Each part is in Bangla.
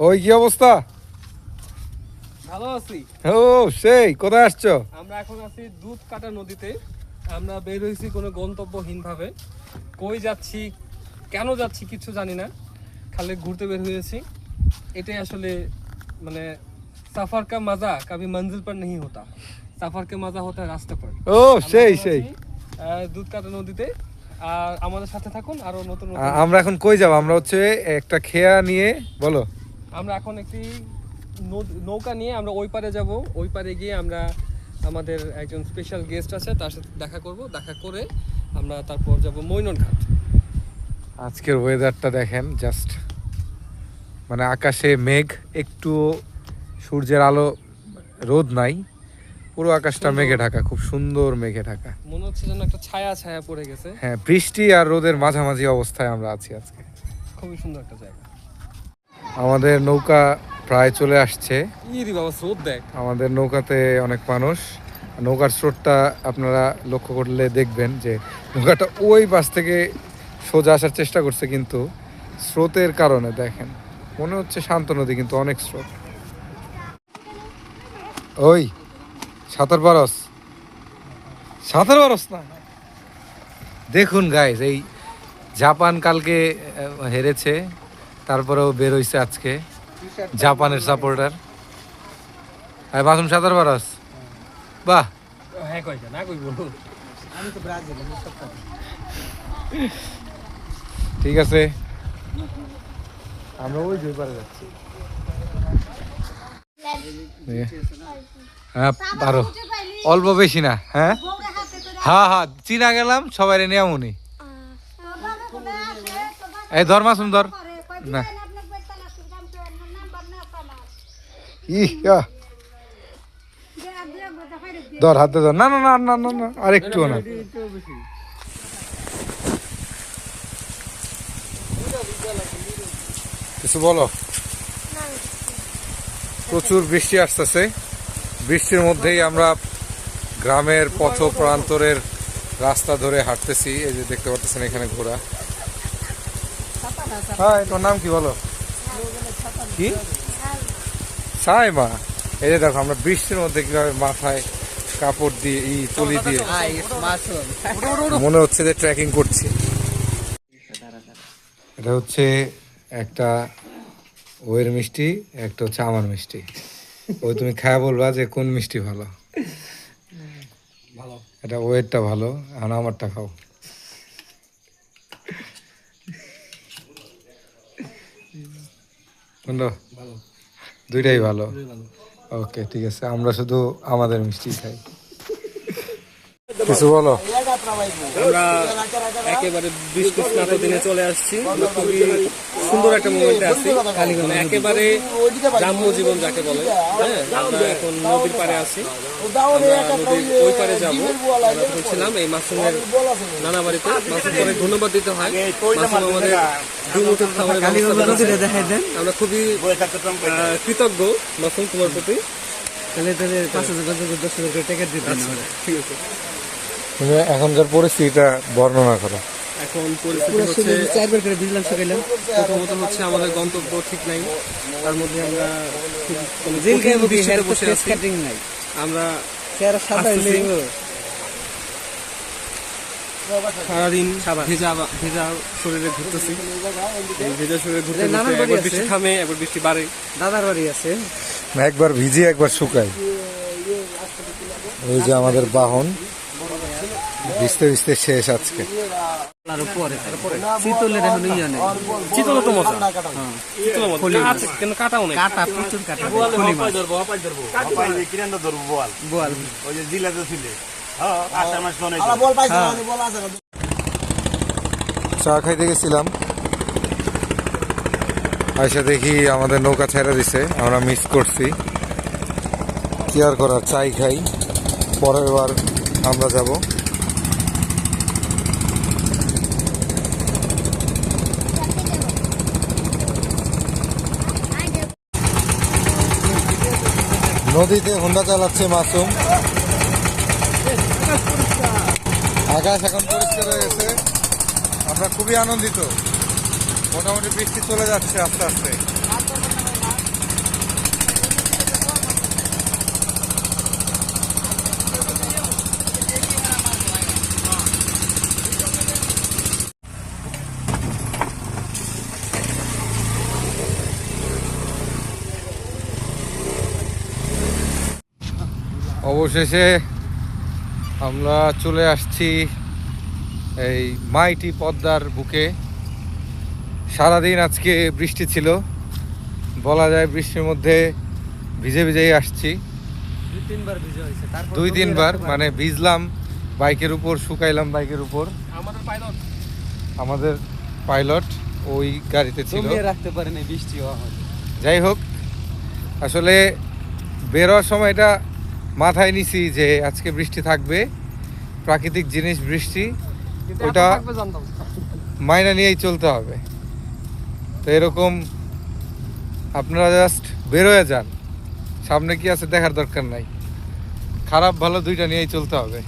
ওই কি অবস্থা? ভালো আছি। ও সেই, কোথায় আসছো? আমরা এখন আছি দুধকাটা নদীতে। আমরা বের হয়েছি কোনো গন্তব্যহীন ভাবে। কই যাচ্ছি, কেন যাচ্ছি কিছু জানি না, খালি ঘুরতে বের হয়েছি। এটাই আসলে মানে সফর কা মজা কবি মঞ্জিল পর नहीं होता, সফর কে মজা होता है রাস্তা पर। ও সেই সেই, দুধকাটা নদীতে। আর আমাদের সাথে থাকুন, আরো নতুন নতুন। আমরা এখন কই যাব? আমরা হচ্ছে একটা খেয়া নিয়ে, বলো। আমরা এখন একটি নৌকা নিয়ে আমরা ওই পারে যাব। ওই পারে গিয়ে আমরা আমাদের একজন স্পেশাল গেস্ট আছে, তার সাথে দেখা করব। দেখা করে আমরা তারপর যাব মৈনট ঘাট। আজকের ওয়েদারটা দেখেন, জাস্ট মানে আকাশে মেঘ, একটু সূর্যের আলো, রোদ নাই, পুরো আকাশটা মেঘে ঢাকা, খুব সুন্দর মেঘে ঢাকা। মনে হচ্ছে যেন একটা ছায়া ছায়া পড়ে গেছে। হ্যাঁ, বৃষ্টি আর রোদের মাঝামাঝি অবস্থায় আমরা আছি আজকে। খুবই সুন্দর একটা জায়গা। আমাদের নৌকা প্রায় চলে আসছে। ইরি বাবা, স্রোত দেখ। আমাদের নৌকাতে অনেক মানুষ। নৌকার স্রোতটা আপনারা লক্ষ্য করলে দেখবেন যে নৌকাটা ওই পাশ থেকে সোজা আসার চেষ্টা করছে, কিন্তু স্রোতের কারণে দেখেন মনে হচ্ছে শান্ত নদী, কিন্তু অনেক স্রোত। ওই সাঁতার পারস? সাঁতার পারস না? দেখুন গাইস, এই জাপান কালকে হেরেছে, তারপরেও বের হইছে আজকে জাপানের সাপোর্টার। আর মাসুম সাঁতার পারস? বাহ, হ্যাঁ কইছে না কই বলবো, আমি তো ব্রাজিল, আমি সব পারি। ঠিক আছে, আমরা ওই দুই পারে যাচ্ছি। হ্যাঁ পারো, অল্প বেশি না। হ্যাঁ হ্যাঁ হ্যাঁ, চিনা গেলাম সবাই নিয়ে আমুনি। এই ধর মাসুম ধর না, ধর হাতে ধর। না না না না না না, আর একটু না। কিছু বলো। প্রচুর বৃষ্টি আসতেছে, বৃষ্টির মধ্যেই আমরা গ্রামের পথ প্রান্তরের রাস্তা ধরে হাঁটতেছি। এই যে দেখতে পাচ্ছেন এখানে ঘোড়া। হ্যাঁ, তোমার নাম কি বলো? কি সাইমা? এই যে দেখো আমরা বৃষ্টির মধ্যে কিভাবে মাথায় কাপড় দিয়ে তুলি দিয়ে মনে হচ্ছে যে ট্রেকিং করছি। এটা হচ্ছে একটা ওয়ের মিষ্টি, একটা হচ্ছে আমার মিষ্টি। ওই তুমি খায়া বলবা যে কোন মিষ্টি ভালো। ভালো, এটা ওয়েরটা ভালো, এখন আমারটা খাও। বুঝলো? ভালো, দুইটাই ভালো। ভালো। ওকে ঠিক আছে, আমরা শুধু আমাদের মিষ্টি খাই। কিছু বলো। আমরা একেবারে বৃষ্টি স্নাত দিনে চলে আসছি। আমরা খুবই সুন্দর একটা মোমেন্টে আছি, মানে একেবারে গ্রাম্য জীবন যাকে বলে। হ্যাঁ, আমরা এখন নদীর পাড়ে আছি। আমরা নদীর ওই পারে যাবো। আমরা বলছিলাম এই মাসুমের নানা বাড়িতে। মাসুমকে অনেক ধন্যবাদ দিতে হয়, মাসুম আমাদের দুমুঠো খাবারের ব্যবস্থা করেছে। আমরা খুবই কৃতজ্ঞ মাসুম তোমার প্রতি। ঠিক আছে, তুমি এখনকার পরিস্থিতিটা বর্ণনা করো। এখন পরিস্থিতি হচ্ছে চারবার করে বিজলাম সকালে। প্রথমত হচ্ছে আমাদের গন্তব্য ঠিক নাই, তার মধ্যে আমরা বসে আছি। আমরা সারাদিন ভেজা ভেজা শরীরে ঘুরতেছি। ভেজা শরীরে ঘুরতে একবার বৃষ্টি থামে, একবার বৃষ্টি বাড়ে। দাদার বাড়ি আছে, একবার ভিজি একবার শুকাই। ওই যে আমাদের বাহন ভিজতে ভিজতে শেষ আজকে। শীতলের এখন শীতল তো মজা, কিন্তু কাটাও নেই, কাটা প্রচুর কাটা। চা খাইতে গেছিলাম, আইসা দেখি আমাদের নৌকা ছেড়ে দিছে, আমরা মিস করছি। কি আর করার, চাই খাই। পরের বার আমরা যাব। নদীতে হোন্ডা চালাচ্ছে মাসুম। আকাশ এখন পরিষ্কার হয়ে গেছে, আমরা খুবই আনন্দিত। মোটামুটি বৃষ্টি চলে যাচ্ছে আস্তে আস্তে। অবশেষে আমরা চলে আসছি এই মাইটি পদ্মার বুকে। সারাদিন আজকে বৃষ্টি ছিল, বলা যায় বৃষ্টির মধ্যে ভিজে ভিজেই আসছি। 2-3 বার ভিজে হয়েছে, তারপর 2-3 বার মানে ভিজলাম বাইকের উপর, শুকাইলাম বাইকের উপর। আমাদের পাইলট ওই গাড়িতে ছিল, জমিয়ে রাখতে পারে না বৃষ্টি হওয়া হয়। যাই হোক আসলে বেরোয়ার সময়টা মাথায় নিছি যে আজকে বৃষ্টি থাকবে, প্রাকৃতিক জিনিস বৃষ্টি, ওটা মাইনা নিয়েই চলতে হবে। তো এরকম আপনারা জাস্ট বেরোয় যান, সামনে কি আছে দেখার দরকার নাই, খারাপ ভালো দুইটা নিয়েই চলতে হবে।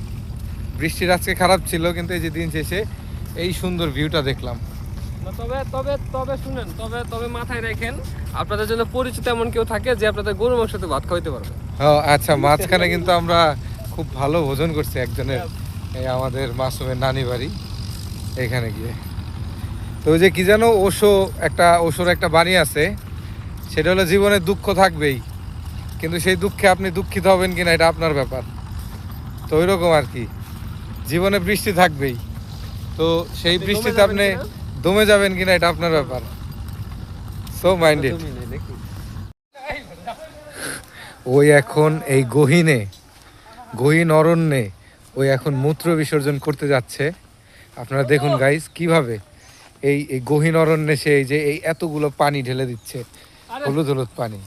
বৃষ্টির আজকে খারাপ ছিল, কিন্তু এই যে দিন শেষে এই সুন্দর ভিউটা দেখলাম। তবে তবে তবে শুনেন, তবে মাথায় রাখেন আপনাদের জন্য পরিচিত এমন কেউ থাকে যে আপনাদের গরু মাংসতে ভাত খাওয়াইতে পারবে। হ্যাঁ আচ্ছা, মাঝখানে কিন্তু আমরা খুব ভালো ভোজন করছি একজনের, এই আমাদের মাসুমের নানি বাড়ি, এখানে গিয়ে। তো ওই যে কি যেন ওশোর একটা বাণী আছে, সেটা হলো জীবনে দুঃখ থাকবেই, কিন্তু সেই দুঃখে আপনি দুঃখিত হবেন কিনা এটা আপনার ব্যাপার। তো ওই রকম আর কি, জীবনে বৃষ্টি থাকবেই, তো সেই বৃষ্টিতে আপনি দমে যাবেন কিনা এটা আপনার ব্যাপার। So minded. ওই এখন এই গহীন অরণ্যে ওই এখন মূত্র বিসর্জন করতে যাচ্ছে। আপনারা দেখুন গাইস কিভাবে এই গহীন অরণ্যে সে এই যে এই এতগুলো পানি ঢেলে দিচ্ছে, হলুদ হলুদ পানি।